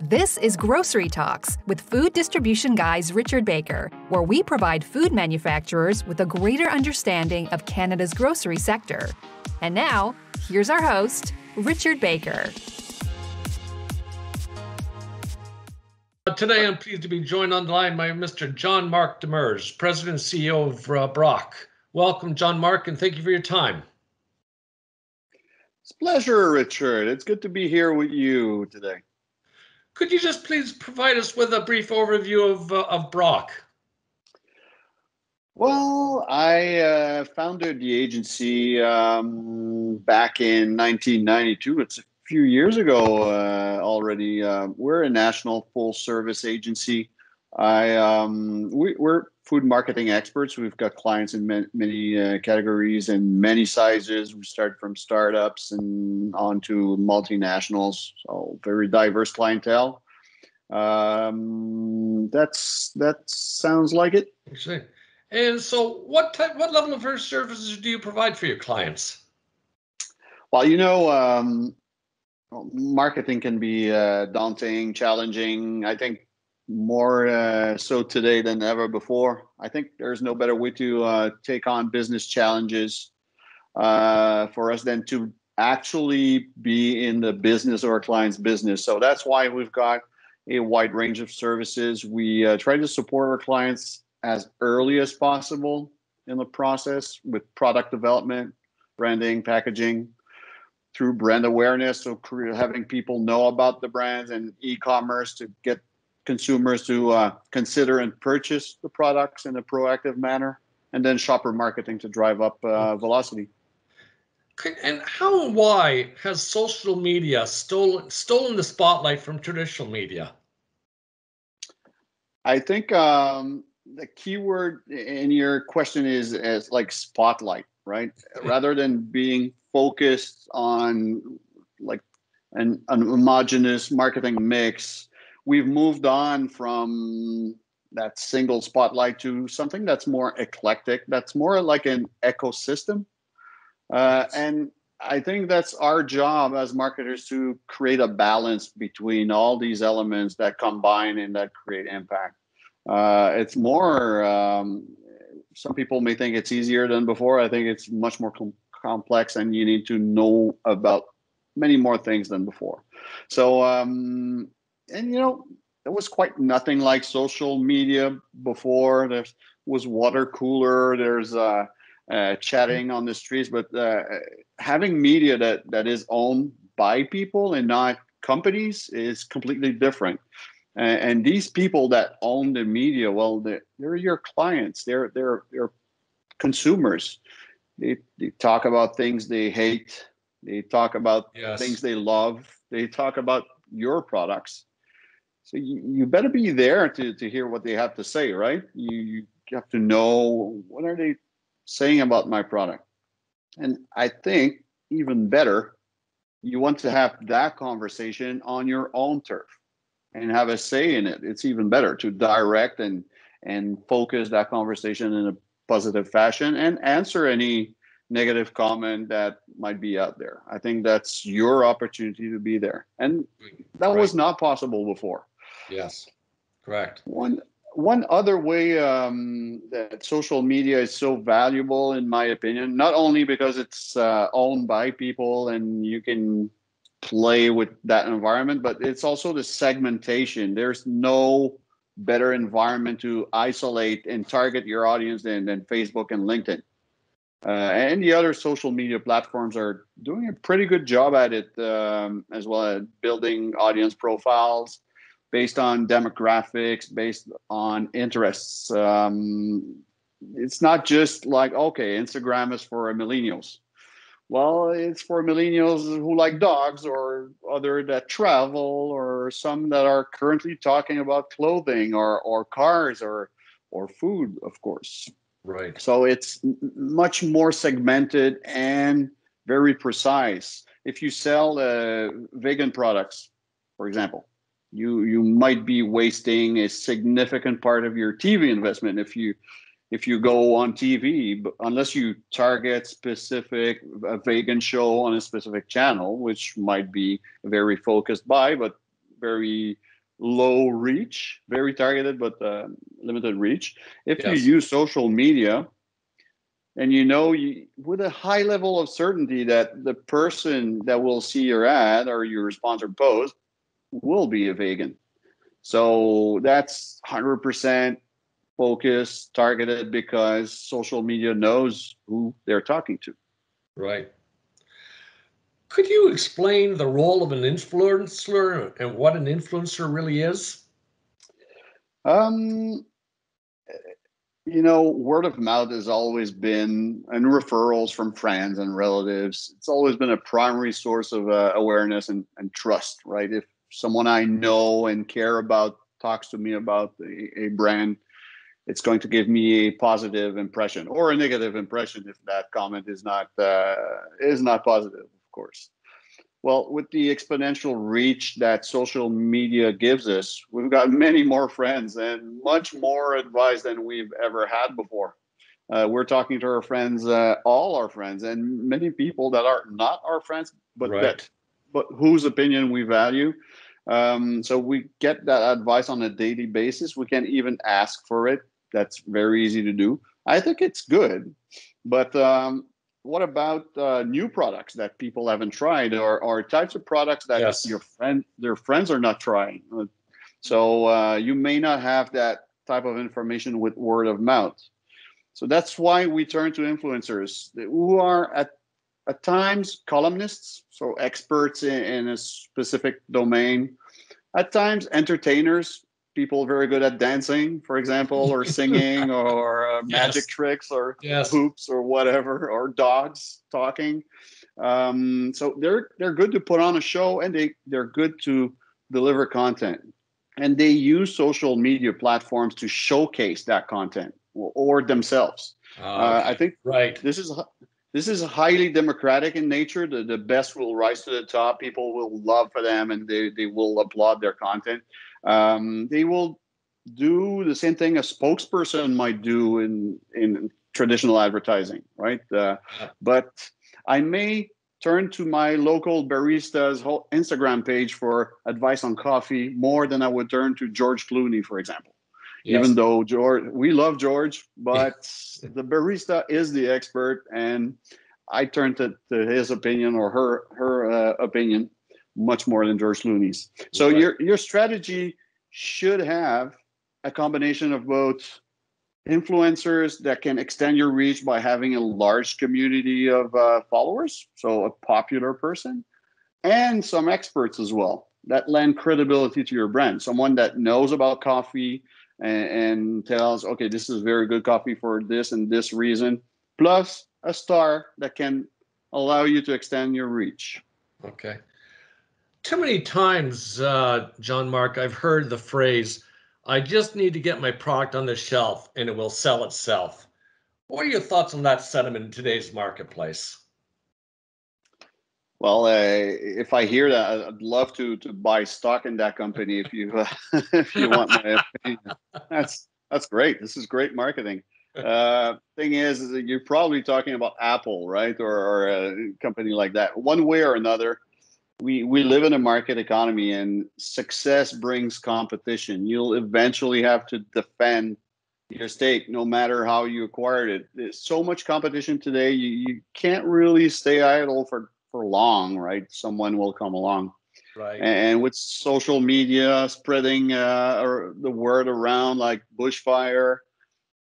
This is Grocery Talks with food distribution guys Richard Baker, where we provide food manufacturers with a greater understanding of Canada's grocery sector. And now, here's our host, Richard Baker. Today, I'm pleased to be joined on the line by Mr. Jean-Marc Demers, President and CEO of Braque. Welcome, Jean-Marc, and thank you for your time. It's a pleasure, Richard. It's good to be here with you today. Could you just please provide us with a brief overview of Braque? Well, I founded the agency back in 1992. It's a few years ago already. We're a national full-service agency. We're food marketing experts. We've got clients in many categories and many sizes. We start from startups and on to multinationals, so very diverse clientele. That sounds like it. Actually. And so what level of services do you provide for your clients? Well, marketing can be daunting, challenging. I think more so today than ever before. I think there's no better way to take on business challenges for us than to actually be in the business or our client's business. So that's why we've got a wide range of services. We try to support our clients as early as possible in the process with product development, branding, packaging, through brand awareness, so having people know about the brands, and e-commerce to get consumers to consider and purchase the products in a proactive manner, and then shopper marketing to drive up velocity. And how and why has social media stolen the spotlight from traditional media? I think the key word in your question is like spotlight, right? Rather than being focused on like an homogeneous marketing mix, we've moved on from that single spotlight to something that's more eclectic, that's more like an ecosystem. And I think that's our job as marketers, to create a balance between all these elements that combine and that create impact. It's more, some people may think it's easier than before. I think it's much more complex, and you need to know about many more things than before. So, and there was quite nothing like social media before. There was water cooler, there's chatting on the streets, but having media that is owned by people and not companies is completely different. And these people that own the media, well, they're your clients. They're consumers. They talk about things they hate. They talk about things they love. They talk about your products. So you better be there to hear what they have to say, right? You have to know, what are they saying about my product? And I think even better, you want to have that conversation on your own turf and have a say in it. It's even better to direct and focus that conversation in a positive fashion and answer any negative comment that might be out there. I think that's your opportunity to be there. And that was not possible before. Yes, correct. One other way that social media is so valuable, in my opinion, not only because it's owned by people and you can play with that environment, but it's also the segmentation. There's no better environment to isolate and target your audience than Facebook and LinkedIn. And the other social media platforms are doing a pretty good job at it as well, at building audience profiles based on demographics, based on interests. It's not just like, okay, Instagram is for millennials. Well, it's for millennials who like dogs, or other that travel, or some that are currently talking about clothing or cars or food, of course. Right. So it's much more segmented and very precise. If you sell vegan products, for example, you might be wasting a significant part of your TV investment if you go on TV, unless you target a vegan show on a specific channel, which might be very focused by, but very low reach, very targeted, but limited reach. If you Yes. use social media, and with a high level of certainty that the person that will see your ad or your sponsored post will be a vegan. So that's 100% focused, targeted, because social media knows who they're talking to. Right. Could you explain the role of an influencer and what an influencer really is? Um, word of mouth has always been, and referrals from friends and relatives, it's always been a primary source of awareness and trust, right? If someone I know and care about talks to me about a brand, it's going to give me a positive impression or a negative impression if that comment is not positive, of course. Well, with the exponential reach that social media gives us, we've got many more friends and much more advice than we've ever had before. We're talking to our friends, all our friends, and many people that are not our friends, but Right. but whose opinion we value. So we get that advice on a daily basis. We can even ask for it. That's very easy to do. I think it's good, but what about new products that people haven't tried, or types of products that Yes. their friends are not trying? So you may not have that type of information with word of mouth. So that's why we turn to influencers who are at times columnists, so experts in a specific domain, at times entertainers, people very good at dancing, for example, or singing, or magic Yes. tricks, or Yes. hoops, or whatever, or dogs talking. So they're good to put on a show, and they're good to deliver content, and they use social media platforms to showcase that content or themselves. I Okay. think Right. this is highly democratic in nature. The best will rise to the top. People will love for them, and they will applaud their content. They will do the same thing a spokesperson might do in traditional advertising, right? Yeah. But I may turn to my local barista's whole Instagram page for advice on coffee more than I would turn to George Clooney, for example. Even Yes. though we love George, but the barista is the expert, and I turn to his opinion or her opinion much more than George Clooney's. So Right. your strategy should have a combination of both influencers that can extend your reach by having a large community of followers, so a popular person, and some experts as well that lend credibility to your brand. Someone that knows about coffee and tells, okay, this is very good coffee for this and this reason, plus a star that can allow you to extend your reach. Okay. Too many times, Jean-Marc, I've heard the phrase, I just need to get my product on the shelf and it will sell itself. What are your thoughts on that sentiment in today's marketplace? Well, if I hear that, I'd love to buy stock in that company. If you if you want my opinion, that's great. This is great marketing. Thing is that you're probably talking about Apple, right, or a company like that. One way or another, we live in a market economy, and success brings competition. You'll eventually have to defend your stake, no matter how you acquired it. There's so much competition today. You can't really stay idle for long, right? Someone will come along. Right. And with social media spreading or the word around like bushfire,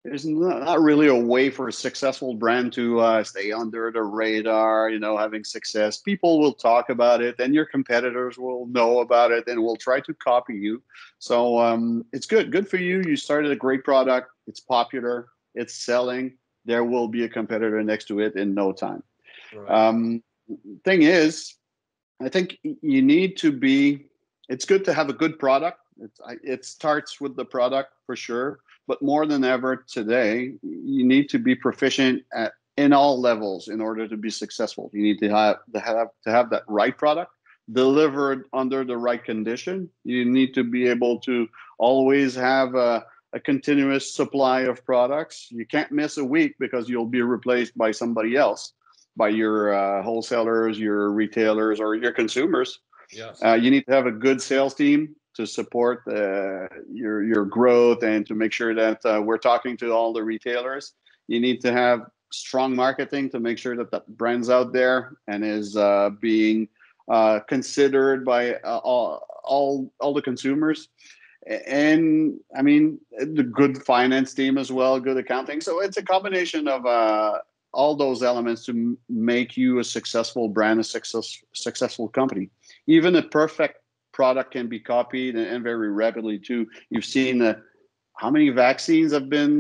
there's not really a way for a successful brand to stay under the radar, having success. People will talk about it, and your competitors will know about it and will try to copy you. So it's good for you. You started a great product. It's popular. It's selling. There will be a competitor next to it in no time. Right. Thing is, I think you need to be, it's good to have a good product. It starts with the product for sure, but more than ever today, you need to be proficient in all levels in order to be successful. You need to have that right product delivered under the right condition. You need to be able to always have a continuous supply of products. You can't miss a week because you'll be replaced by somebody else, by your wholesalers, your retailers, or your consumers. Yes. You need to have a good sales team to support your growth and to make sure that we're talking to all the retailers. You need to have strong marketing to make sure that the brand's out there and is being considered by all the consumers. And I mean, the good finance team as well, good accounting. So it's a combination of all those elements to make you a successful brand, a successful company. Even a perfect product can be copied and very rapidly too. You've seen how many vaccines have been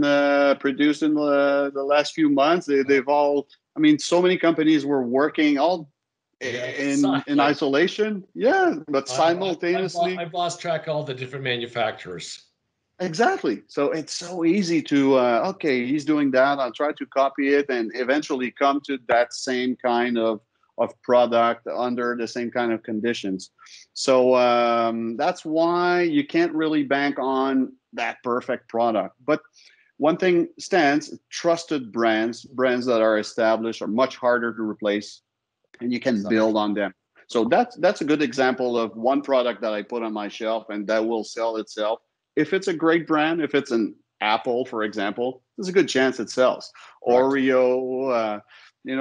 produced in the last few months. They've all, I mean, so many companies were working all in isolation. Yeah, but simultaneously. I've lost track of all the different manufacturers. Exactly. So it's so easy to, okay, he's doing that. I'll try to copy it and eventually come to that same kind of product under the same kind of conditions. So that's why you can't really bank on that perfect product. But one thing stands, trusted brands that are established are much harder to replace, and you can build on them. So that's a good example of one product that I put on my shelf and that will sell itself. If it's a great brand, if it's an Apple, for example, there's a good chance it sells. Right. Oreo,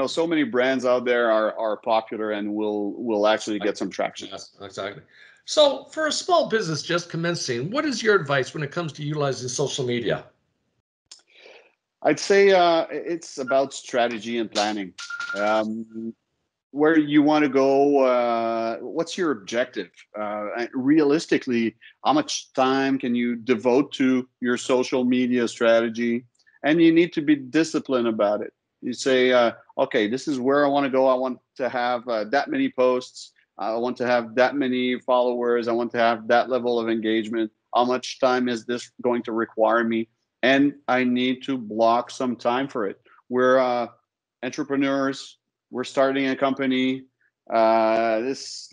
so many brands out there are popular and will actually get some traction. Yes, exactly. So for a small business just commencing, what is your advice when it comes to utilizing social media? I'd say it's about strategy and planning. Where you want to go, what's your objective? Realistically, how much time can you devote to your social media strategy? And you need to be disciplined about it. You say, okay, this is where I want to go. I want to have that many posts. I want to have that many followers. I want to have that level of engagement. How much time is this going to require me? And I need to block some time for it. We're entrepreneurs. We're starting a company. It's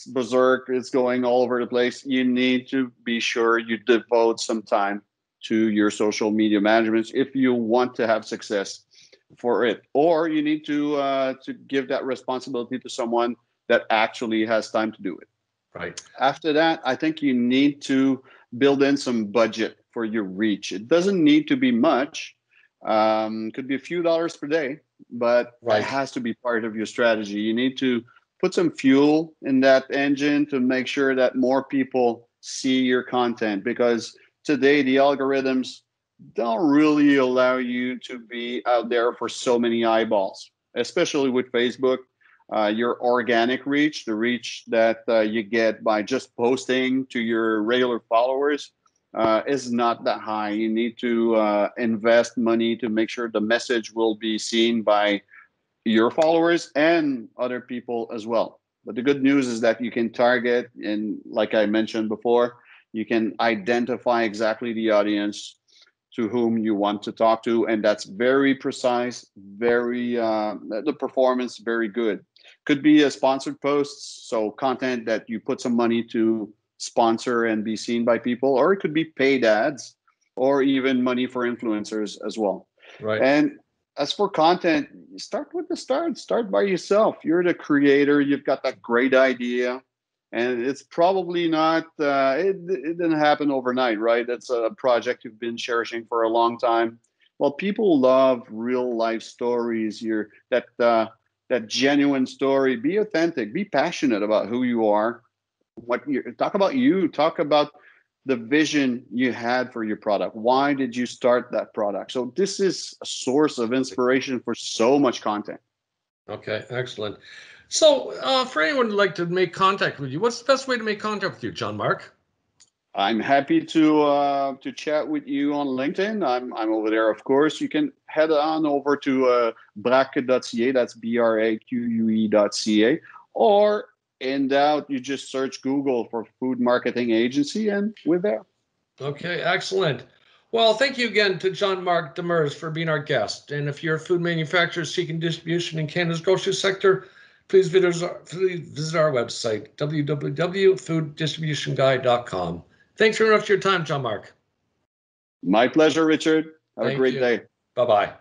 berserk. It's going all over the place. You need to be sure you devote some time to your social media management if you want to have success for it. Or you need to give that responsibility to someone that actually has time to do it. Right. After that, I think you need to build in some budget for your reach. It doesn't need to be much. Could be a few dollars per day, but It has to be part of your strategy. You need to put some fuel in that engine to make sure that more people see your content, because today the algorithms don't really allow you to be out there for so many eyeballs, especially with Facebook. Your organic reach, the reach that you get by just posting to your regular followers, is not that high. You need to invest money to make sure the message will be seen by your followers and other people as well. But the good news is that you can target, and like I mentioned before, you can identify exactly the audience to whom you want to talk to, and that's very precise, the performance very good. Could be a sponsored posts, so content that you put some money to sponsor and be seen by people, or it could be paid ads, or even money for influencers as well. Right. And as for content, start with the start. Start by yourself. You're the creator. You've got that great idea, and it's probably not. It didn't happen overnight, right? That's a project you've been cherishing for a long time. Well, people love real life stories. That genuine story. Be authentic. Be passionate about who you are. Talk about the vision you had for your product. Why did you start that product? So this is a source of inspiration for so much content. Okay, excellent. So for anyone who'd like to make contact with you, what's the best way to make contact with you, Jean-Marc? I'm happy to chat with you on LinkedIn. I'm over there, of course. You can head on over to braque.ca. That's BRAQUE.ca. Or in doubt, you just search Google for food marketing agency, and we're there. Okay, excellent. Well, thank you again to Jean-Marc Demers for being our guest. And if you're a food manufacturer seeking distribution in Canada's grocery sector, please visit our website, www.fooddistributionguide.com. Thanks very much for your time, Jean-Marc. My pleasure, Richard. Have a great day. Bye-bye.